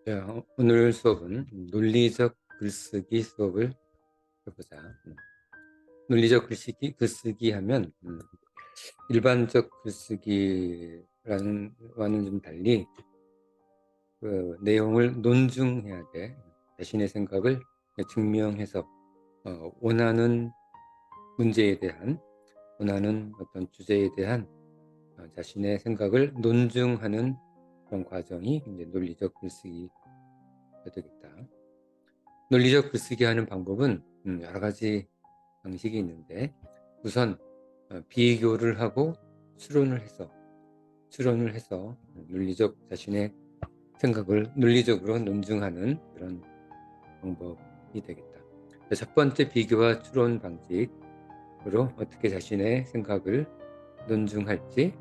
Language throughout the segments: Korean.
자, 오늘 수업은 논리적 글쓰기 수업을 해보자. 논리적 글쓰기 하면 일반적 글쓰기라는 와는 좀 달리 그 내용을 논증해야 돼. 자신의 생각을 증명해서 원하는 문제에 대한, 원하는 어떤 주제에 대한 자신의 생각을 논증하는 그런 과정이 이제 논리적 글쓰기가 되겠다. 논리적 글쓰기 하는 방법은 여러 가지 방식이 있는데, 우선 비교를 하고 추론을 해서 논리적 자신의 생각을 논리적으로 논증하는 그런 방법이 되겠다. 첫 번째 비교와 추론 방식으로 어떻게 자신의 생각을 논증할지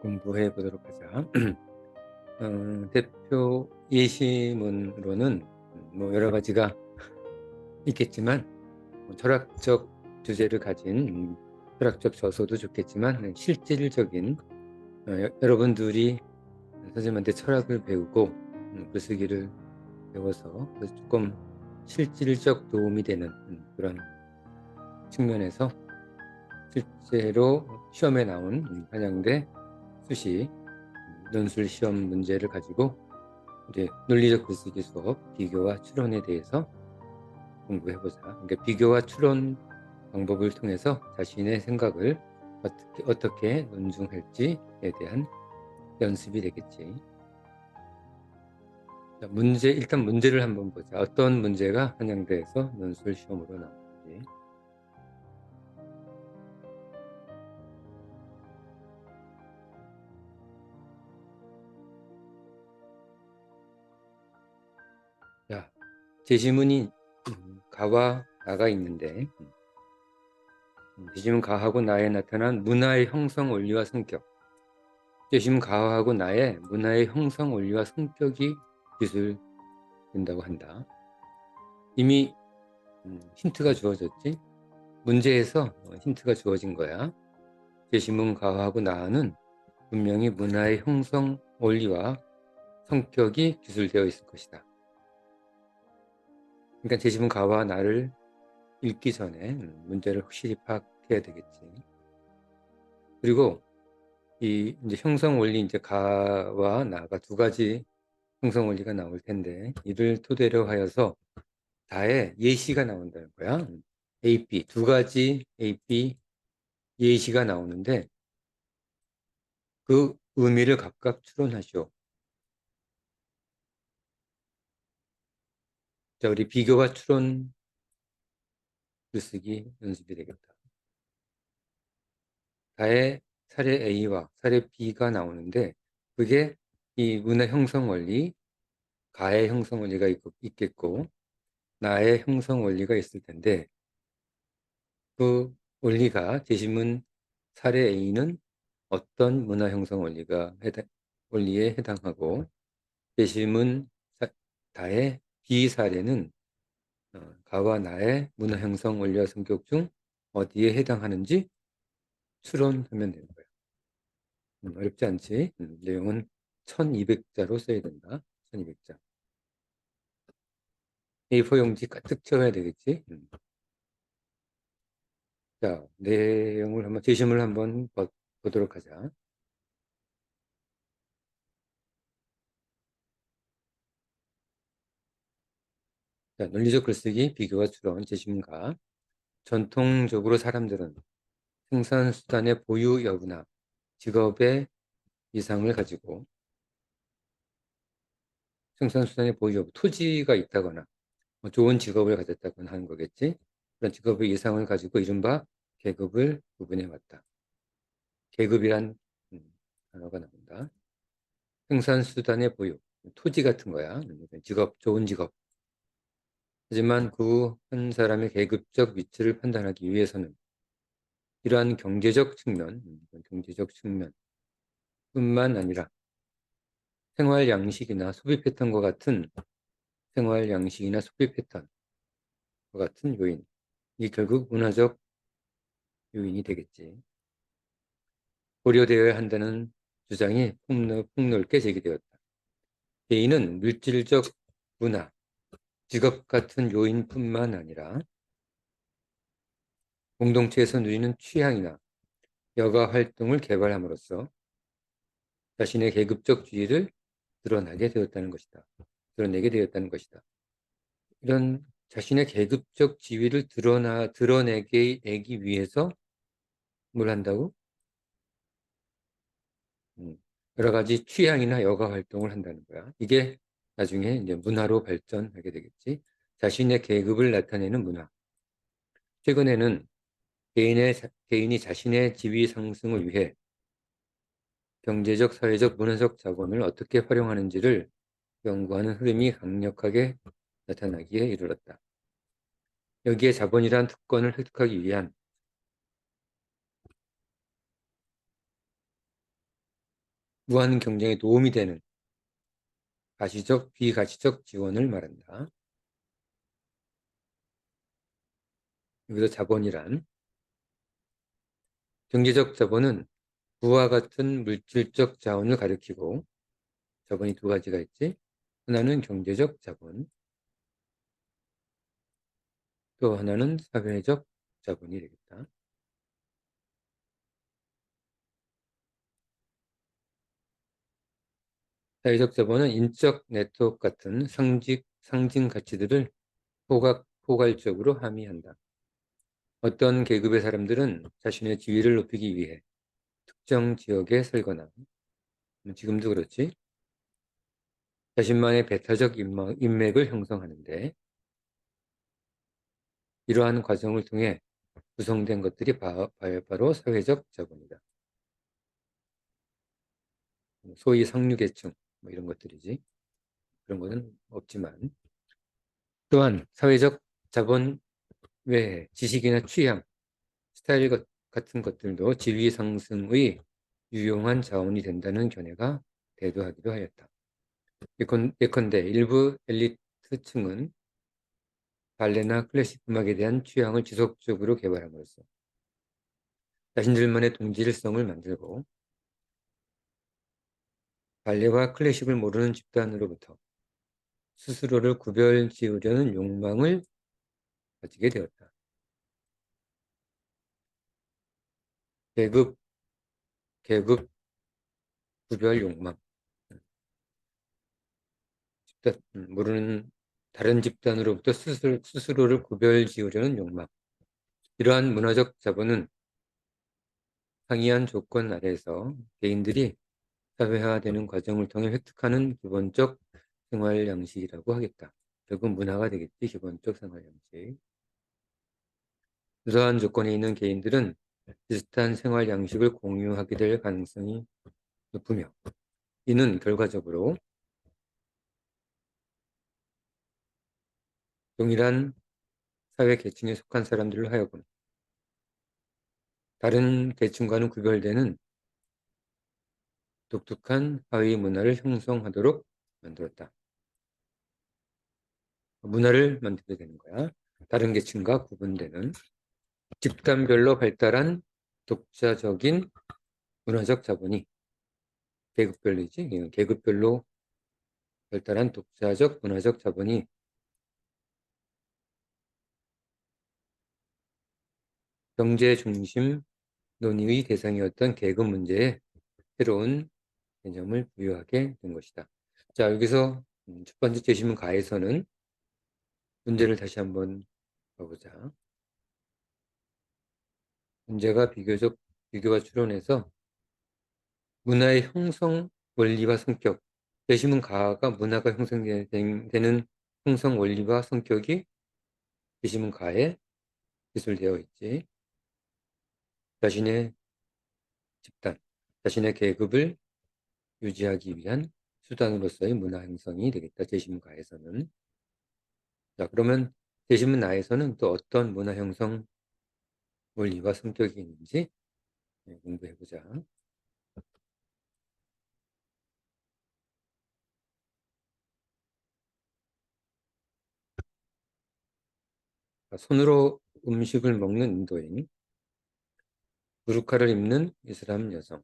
공부해 보도록 하자. 대표 예시문으로는 뭐 여러 가지가 있겠지만, 철학적 주제를 가진 철학적 저서도 좋겠지만, 실질적인 여러분들이 선생님한테 철학을 배우고 글쓰기를 배워서 조금 실질적 도움이 되는 그런 측면에서 실제로 시험에 나온 한양대 수시 논술 시험 문제를 가지고 이제 논리적 글쓰기 수업 비교와 추론에 대해서 공부해보자. 그러니까 비교와 추론 방법을 통해서 자신의 생각을 어떻게 논증할지에 대한 연습이 되겠지. 자, 일단 문제를 한번 보자. 어떤 문제가 한양대에서 논술 시험으로 나오는지. 자, 제시문이 가와 나가 있는데, 제시문 가하고 나에 나타난 문화의 형성 원리와 성격. 제시문 가하고 나의 문화의 형성 원리와 성격이 기술된다고 한다. 이미 힌트가 주어졌지? 문제에서 힌트가 주어진 거야. 제시문 가하고 나는 분명히 문화의 형성 원리와 성격이 기술되어 있을 것이다. 그러니까 제시문 가와 나를 읽기 전에 문제를 확실히 파악해야 되겠지. 그리고 이 이제 형성 원리, 이제 가와 나가 두 가지 형성 원리가 나올 텐데, 이를 토대로 하여서 다의 예시가 나온다는 거야. AP 두 가지 AP 예시가 나오는데, 그 의미를 각각 추론하시오. 자, 우리 비교와 추론 글쓰기 연습이 되겠다. 다의 사례 A와 사례 B가 나오는데, 그게 이 문화 형성 원리, 가의 형성 원리가 있겠고 나의 형성 원리가 있을 텐데, 그 원리가 제시문 사례 A는 어떤 문화 형성 원리에 해당하고, 제시문 다의 B 사례는 가와 나의 문화 형성 원리와 성격 중 어디에 해당하는지 추론하면 되는 거야. 어렵지 않지? 내용은 1200자로 써야 된다. 1200자. A4 용지 가득 채워야 되겠지? 자, 내용을 한번, 제시문을 한번 보도록 하자. 자, 논리적 글쓰기, 비교와 추론, 제시문가. 전통적으로 사람들은 생산수단의 보유 여부나 직업의 이상을 가지고, 생산수단의 보유 여부, 토지가 있다거나 좋은 직업을 가졌다거나 하는 거겠지. 그런 직업의 이상을 가지고 이른바 계급을 구분해 왔다. 계급이란 단어가 나온다. 생산수단의 보유, 토지 같은 거야. 직업, 좋은 직업. 하지만 그 한 사람의 계급적 위치를 판단하기 위해서는 이러한 경제적 측면뿐만 아니라 생활 양식이나 소비 패턴과 같은 요인, 이 결국 문화적 요인이 되겠지. 고려되어야 한다는 주장이 폭넓게 제기되었다. 개인은 물질적 문화, 직업 같은 요인뿐만 아니라 공동체에서 누리는 취향이나 여가 활동을 개발함으로써 자신의 계급적 지위를 드러내게 되었다는 것이다. 이런 자신의 계급적 지위를 드러내기 위해서 뭘 한다고? 여러 가지 취향이나 여가 활동을 한다는 거야. 이게 나중에 이제 문화로 발전하게 되겠지. 자신의 계급을 나타내는 문화. 최근에는 개인이 자신의 지위 상승을 위해 경제적, 사회적, 문화적 자본을 어떻게 활용하는지를 연구하는 흐름이 강력하게 나타나기에 이르렀다. 여기에 자본이란 특권을 획득하기 위한 무한 경쟁에 도움이 되는 가시적, 비가시적 지원을 말한다. 여기서 자본이란 경제적 자본은 부와 같은 물질적 자원을 가리키고 자본이 두 가지가 있지. 하나는 경제적 자본, 또 하나는 사회적 자본이 되겠다. 사회적 자본은 인적 네트워크 같은 상징 가치들을 포괄적으로 함의한다. 어떤 계급의 사람들은 자신의 지위를 높이기 위해 특정 지역에 살거나 지금도 그렇지 자신만의 배타적 인맥을 형성하는데 이러한 과정을 통해 구성된 것들이 바로 사회적 자본이다. 소위 상류계층 뭐 이런 것들이지. 그런 것은 없지만 또한 사회적 자본 외에 지식이나 취향, 스타일 같은 것들도 지위 상승의 유용한 자원이 된다는 견해가 대두하기도 하였다. 예컨대 일부 엘리트층은 발레나 클래식 음악에 대한 취향을 지속적으로 개발함으로써 자신들만의 동질성을 만들고 발레와 클래식을 모르는 집단으로부터 스스로를 구별 지으려는 욕망을 가지게 되었다. 계급 구별 욕망. 모르는 다른 집단으로부터 스스로를 구별 지으려는 욕망. 이러한 문화적 자본은 상이한 조건 아래에서 개인들이 사회화되는 과정을 통해 획득하는 기본적 생활 양식이라고 하겠다. 결국 문화가 되겠지, 기본적 생활 양식. 유사한 조건에 있는 개인들은 비슷한 생활 양식을 공유하게 될 가능성이 높으며 이는 결과적으로 동일한 사회 계층에 속한 사람들로 하여금 다른 계층과는 구별되는 독특한 사회 문화를 형성하도록 만들었다. 문화를 만들게 되는 거야. 다른 계층과 구분되는 집단별로 발달한 독자적인 문화적 자본이 계급별로이지. 계급별로 발달한 독자적 문화적 자본이 경제 중심 논의의 대상이었던 계급 문제에 새로운 개념을 부여하게 된 것이다. 자, 여기서 첫 번째 제시문 가에서는 문제를 다시 한번 봐보자. 문제가 비교가 추론해서 문화의 형성 원리와 성격, 제시문 가가 문화가 형성되는 형성 원리와 성격이 제시문 가에 기술되어 있지. 자신의 집단, 자신의 계급을 유지하기 위한 수단으로서의 문화 형성이 되겠다. 제시문 가에서는. 자, 그러면 제시문 나에서는 또 어떤 문화 형성 원리와 성격이 있는지 공부해보자. 손으로 음식을 먹는 인도인, 부르카를 입는 이슬람 여성,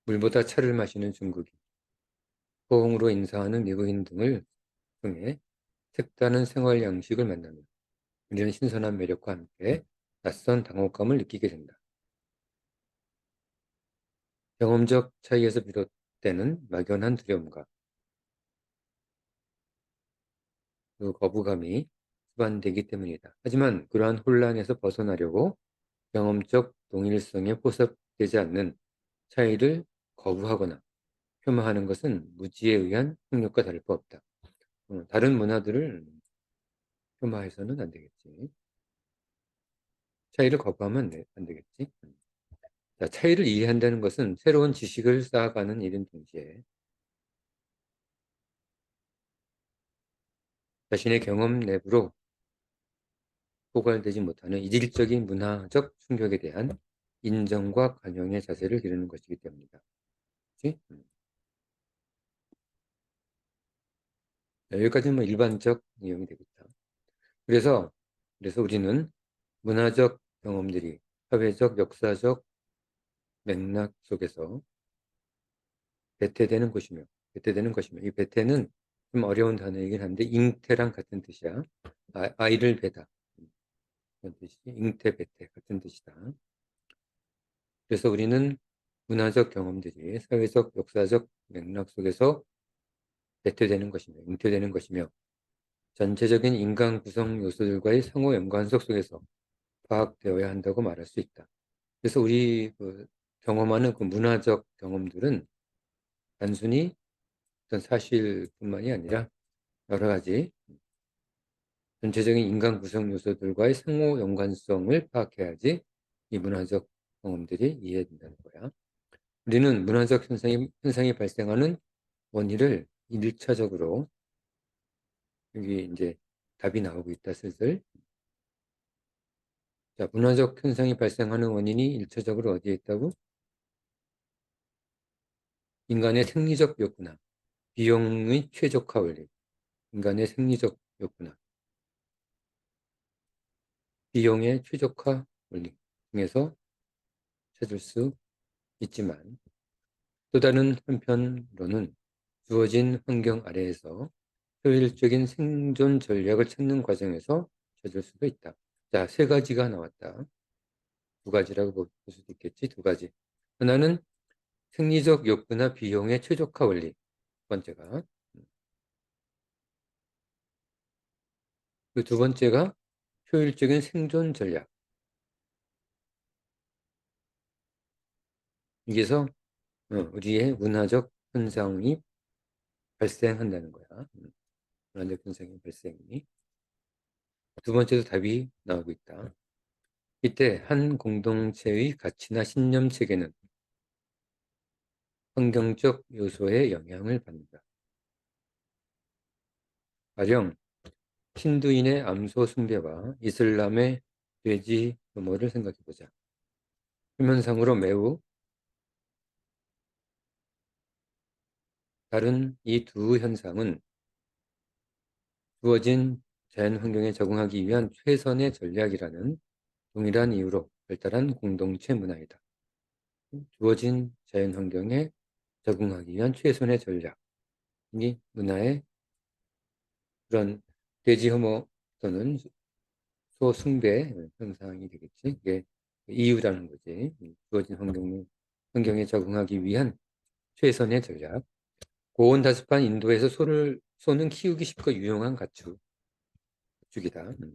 물보다 차를 마시는 중국인, 포옹으로 인사하는 미국인 등을 통해 색다른 생활 양식을 만나며 우리는 신선한 매력과 함께 낯선 당혹감을 느끼게 된다. 경험적 차이에서 비롯되는 막연한 두려움과 그 거부감이 수반되기 때문이다. 하지만 그러한 혼란에서 벗어나려고 경험적 동일성에 포섭되지 않는 차이를 거부하거나 폄하하는 것은 무지에 의한 폭력과 다를 바 없다. 다른 문화들을 폄하해서는 안 되겠지. 차이를 거부하면 안 되겠지. 자, 차이를 이해한다는 것은 새로운 지식을 쌓아가는 일인 동시에 자신의 경험 내부로 포괄되지 못하는 이질적인 문화적 충격에 대한 인정과 관용의 자세를 기르는 것이기 때문이다. 그치? 여기까지는 뭐 일반적 내용이 되겠다. 그래서 우리는 문화적 경험들이 사회적, 역사적 맥락 속에서 배태되는 것이며, 이 배태는 좀 어려운 단어이긴 한데, 잉태랑 같은 뜻이야. 아이를 배다. 그런 뜻이, 잉태, 배태 같은 뜻이다. 그래서 우리는 문화적 경험들이 사회적, 역사적 맥락 속에서 배태되는 것이며, 잉태되는 것이며, 전체적인 인간 구성 요소들과의 상호 연관성 속에서 파악되어야 한다고 말할 수 있다. 그래서 우리 경험하는 그 문화적 경험들은 단순히 어떤 사실뿐만이 아니라 여러 가지 전체적인 인간 구성 요소들과의 상호 연관성을 파악해야지 이 문화적 경험들이 이해된다는 거야. 우리는 문화적 현상이 발생하는 원인을 1차적으로 여기 이제 답이 나오고 있다, 슬슬. 자, 문화적 현상이 발생하는 원인이 1차적으로 어디에 있다고? 인간의 생리적 욕구나 비용의 최적화 원리. 인간의 생리적 욕구나 비용의 최적화 원리 중에서 찾을 수 있지만 또 다른 한편으로는 주어진 환경 아래에서 효율적인 생존 전략을 찾는 과정에서 찾을 수도 있다. 자, 세 가지가 나왔다. 두 가지라고 볼 수도 있겠지. 두 가지. 하나는 생리적 욕구나 비용의 최적화 원리. 두 번째가. 그 두 번째가 효율적인 생존 전략. 여기서 우리의 문화적 현상이 발생한다는 거야. 문화적 현상의 발생이. 두 번째도 답이 나오고 있다. 이때 한 공동체의 가치나 신념 체계는 환경적 요소에 영향을 받는다. 가령 힌두인의 암소 숭배와 이슬람의 돼지 혐오를 생각해보자. 표면상으로 매우 다른 이 두 현상은 주어진 자연 환경에 적응하기 위한 최선의 전략이라는 동일한 이유로 발달한 공동체 문화이다. 주어진 자연 환경에 적응하기 위한 최선의 전략. 이 문화의 그런 돼지 혐오 또는 소숭배 현상이 되겠지. 이게 이유라는 거지. 주어진 환경에 적응하기 위한 최선의 전략. 고온다습한 인도에서 소는 키우기 쉽고 유용한 가축이다.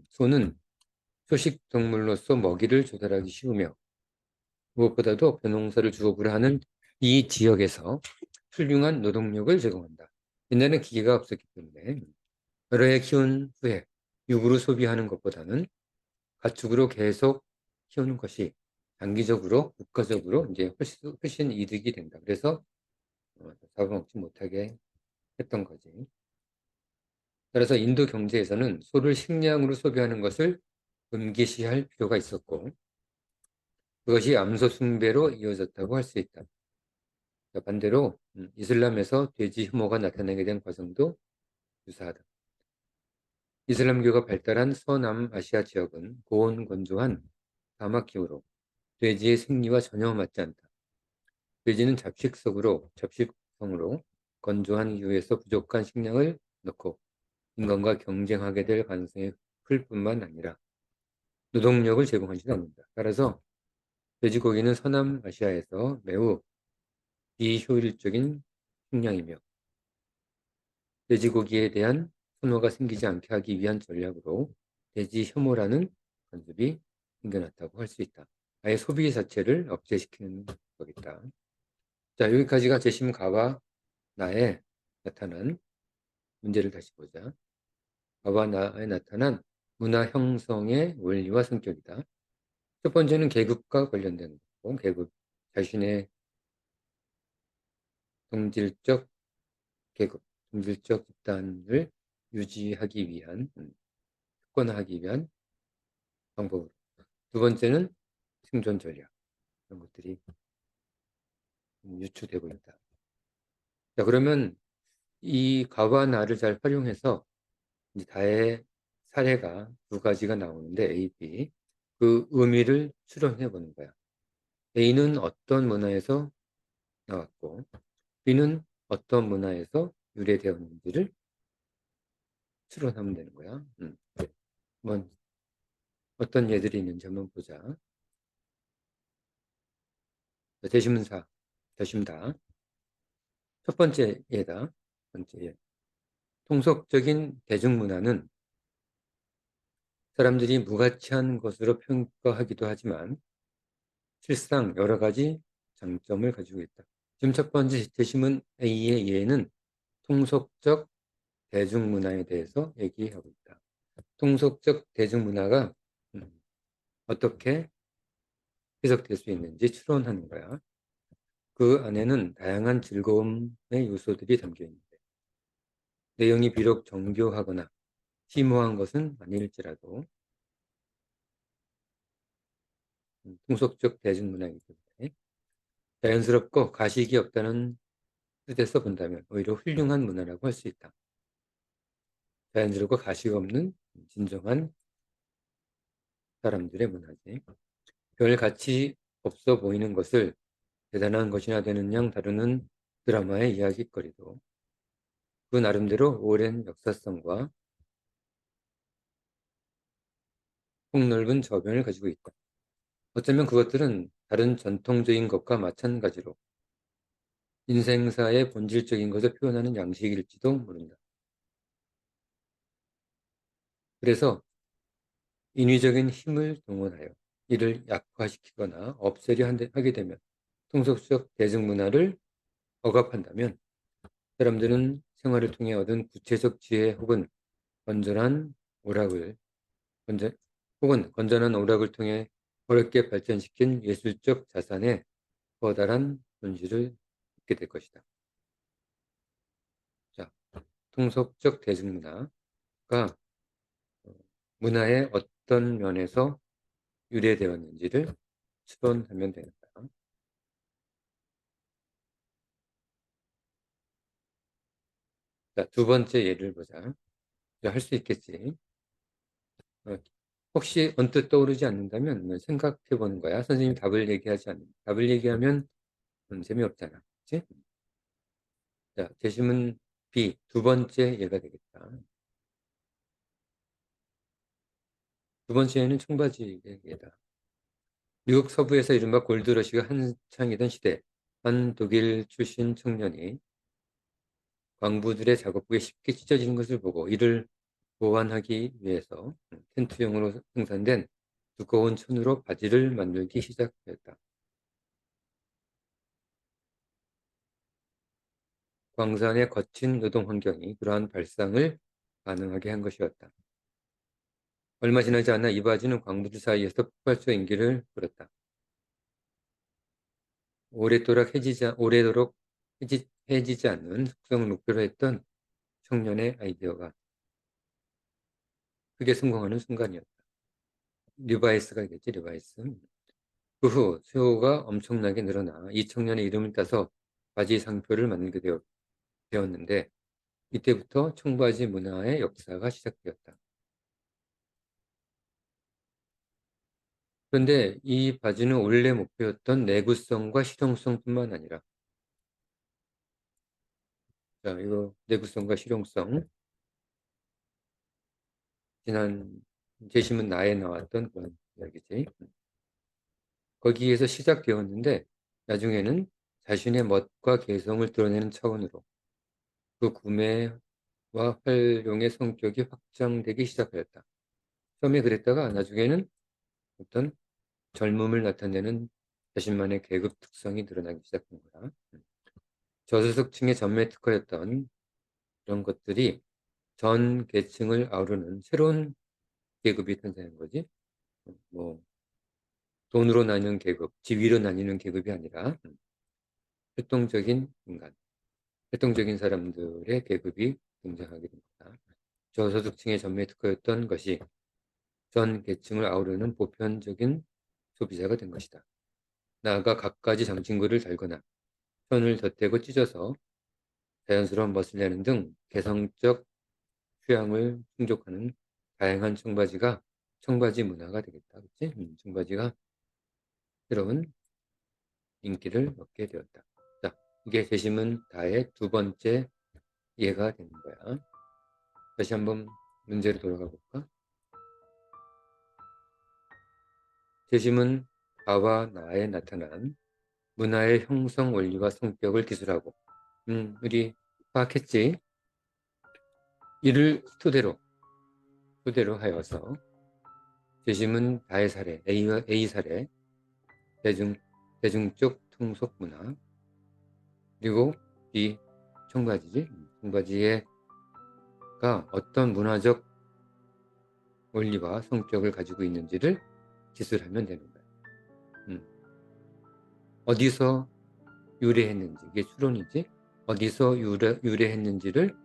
소는 초식 동물로서 먹이를 조달하기 쉬우며 무엇보다도 벼농사를 주업으로 하는 이 지역에서 훌륭한 노동력을 제공한다. 옛날에는 기계가 없었기 때문에 여러 해 키운 후에 육으로 소비하는 것보다는 가축으로 계속 키우는 것이 장기적으로 국가적으로 이제 훨씬 이득이 된다. 그래서 잡아먹지 못하게 했던 거지. 따라서 인도 경제에서는 소를 식량으로 소비하는 것을 금기시할 필요가 있었고 그것이 암소 숭배로 이어졌다고 할 수 있다. 반대로 이슬람에서 돼지 혐오가 나타나게 된 과정도 유사하다. 이슬람교가 발달한 서남아시아 지역은 고온 건조한 사막 기후로 돼지의 생리와 전혀 맞지 않다. 돼지는 잡식성으로 건조한 이유에서 부족한 식량을 넣고 인간과 경쟁하게 될 가능성이 클 뿐만 아니라 노동력을 제공하지도 않는다. 따라서 돼지고기는 서남아시아에서 매우 비효율적인 식량이며 돼지고기에 대한 선호가 생기지 않게 하기 위한 전략으로 돼지 혐오라는 관습이 생겨났다고 할 수 있다. 아예 소비 자체를 억제시키는 거겠다. 자, 여기까지가 재심가와 나에 나타난 문제를 다시 보자. 가와 나에 나타난 문화 형성의 원리와 성격이다. 첫 번째는 계급과 관련된 거고, 계급, 자신의 동질적 계급, 동질적 집단을 유지하기 위한, 특권화하기 위한 방법으로. 두 번째는 생존 전략, 이런 것들이 유추되고 있다. 자, 그러면 이 가와 나를 잘 활용해서 이 다의 사례가 두 가지가 나오는데 A, B, 그 의미를 추론해 보는 거야. A는 어떤 문화에서 나왔고 B는 어떤 문화에서 유래되었는지를 추론하면 되는 거야. 한번 어떤 예들이 있는지 한번 보자. 대신문사, 대심다. 첫 번째 예다. 첫 번째 예. 통속적인 대중문화는 사람들이 무가치한 것으로 평가하기도 하지만 실상 여러 가지 장점을 가지고 있다. 지금 첫 번째 제시문 A의 예는 통속적 대중문화에 대해서 얘기하고 있다. 통속적 대중문화가 어떻게 해석될 수 있는지 추론하는 거야. 그 안에는 다양한 즐거움의 요소들이 담겨 있는데 내용이 비록 정교하거나 심오한 것은 아닐지라도 통속적 대중문화이기 때문에 자연스럽고 가식이 없다는 뜻에서 본다면 오히려 훌륭한 문화라고 할 수 있다. 자연스럽고 가식 없는 진정한 사람들의 문화지. 별 가치 없어 보이는 것을 대단한 것이나 되는 양 다루는 드라마의 이야기거리도 그 나름대로 오랜 역사성과 폭넓은 저변을 가지고 있다. 어쩌면 그것들은 다른 전통적인 것과 마찬가지로 인생사의 본질적인 것을 표현하는 양식일지도 모른다. 그래서 인위적인 힘을 동원하여 이를 약화시키거나 없애려 하게 되면 통속적 대중문화를 억압한다면 사람들은 생활을 통해 얻은 구체적 지혜 혹은 건전한 오락을 건전한 오락을 통해 어렵게 발전시킨 예술적 자산에 커다란 손실을 입게 될 것이다. 자, 통속적 대중문화가 문화의 어떤 면에서 유래되었는지를 추론하면 됩니다. 자, 두 번째 예를 보자. 할 수 있겠지. 혹시 언뜻 떠오르지 않는다면 생각해 보는 거야. 선생님이 답을 얘기하지 않는. 답을 얘기하면 재미없잖아. 그치? 자, 제시문 B, 두 번째 예가 되겠다. 두 번째는 청바지의 예다. 미국 서부에서 이른바 골드러시가 한창이던 시대, 한 독일 출신 청년이 광부들의 작업복에 쉽게 찢어지는 것을 보고 이를 보완하기 위해서 텐트용으로 생산된 두꺼운 천으로 바지를 만들기 시작했다. 광산의 거친 노동 환경이 그러한 발상을 가능하게 한 것이었다. 얼마 지나지 않아 이 바지는 광부들 사이에서 폭발적 인기를 끌었다. 오래도록 해지지 않는 숙성을 목표로 했던 청년의 아이디어가 크게 성공하는 순간이었다. 리바이스가 있겠지, 리바이스. 그 후 수요가 엄청나게 늘어나 이 청년의 이름을 따서 바지 상표를 만들게 되었는데 이때부터 청바지 문화의 역사가 시작되었다. 그런데 이 바지는 원래 목표였던 내구성과 실용성뿐만 아니라, 자, 이거 내구성과 실용성, 지난 재심은 나에 나왔던 그런 이야기지. 거기에서 시작되었는데 나중에는 자신의 멋과 개성을 드러내는 차원으로 그 구매와 활용의 성격이 확장되기 시작하였다. 처음에 그랬다가 나중에는 어떤 젊음을 나타내는 자신만의 계급 특성이 드러나기 시작한 거야. 저소득층의 전매 특화였던 그런 것들이 전 계층을 아우르는 새로운 계급이 탄생한 거지. 뭐 돈으로 나뉘는 계급, 지위로 나뉘는 계급이 아니라 활동적인 인간, 활동적인 사람들의 계급이 등장하게 됩니다. 저소득층의 전매 특화였던 것이 전 계층을 아우르는 보편적인 소비자가 된 것이다. 나아가 갖가지 장신구를 달거나 손을 덧대고 찢어서 자연스러운 멋을 내는 등 개성적 취향을 충족하는 다양한 청바지가 청바지 문화가 되겠다. 그치? 청바지가 새로운 인기를 얻게 되었다. 자, 이게 재심은 다의 두 번째 이해가 되는 거야. 다시 한번 문제로 돌아가 볼까? 재심은 다와 나에 나타난 문화의 형성 원리와 성격을 기술하고, 우리 파악했지? 이를 토대로 하여서 재심은 다의 사례, A 사례, 대중적 통속 문화, 그리고 B 청바지지. 청바지가 어떤 문화적 원리와 성격을 가지고 있는지를 기술하면 되는 거야. 어디서 유래했는지, 이게 추론이지. 어디서 유래했는지를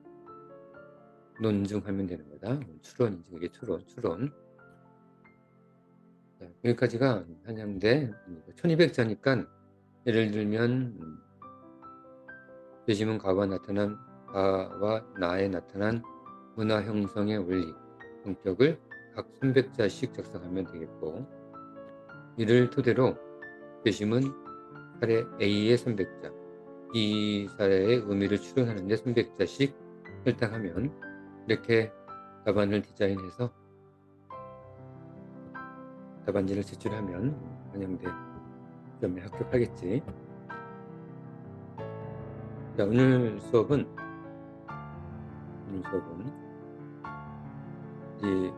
논증하면 되는 거다. 추론이지. 이게 추론. 자, 여기까지가 한양대 1200자니까 예를 들면 재심은 가와 나에 나타난 문화 형성의 원리, 성격을 각 300자씩 작성하면 되겠고, 이를 토대로 재심은 사례 A의 300자, 이 사례의 의미를 추론하는 데 300자씩 할당하면 이렇게 답안을 디자인해서 답안지를 제출하면 한양대 시험에 합격하겠지. 자, 오늘 수업은 이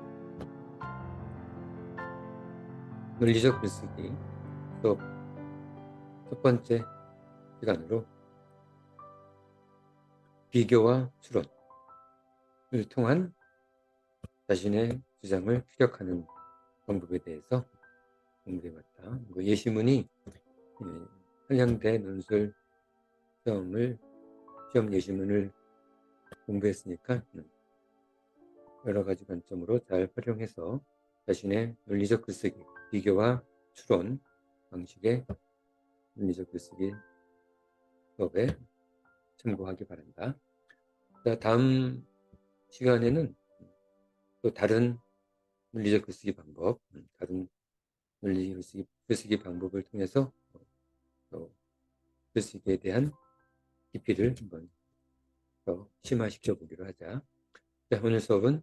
논리적 글쓰기 수업 첫 번째 시간으로 비교와 추론을 통한 자신의 주장을 피력하는 방법에 대해서 공부해봤다. 예시문이 한양대 논술 시험 예시문을 공부했으니까 여러 가지 관점으로 잘 활용해서 자신의 논리적 글쓰기, 비교와 추론 방식의 논리적 글쓰기 수업에 참고하기 바란다. 자, 다음 시간에는 또 다른 논리적 글쓰기 방법, 다른 논리적 글쓰기 방법을 통해서 또 글쓰기에 대한 깊이를 한번 더 심화시켜 보기로 하자. 자, 오늘 수업은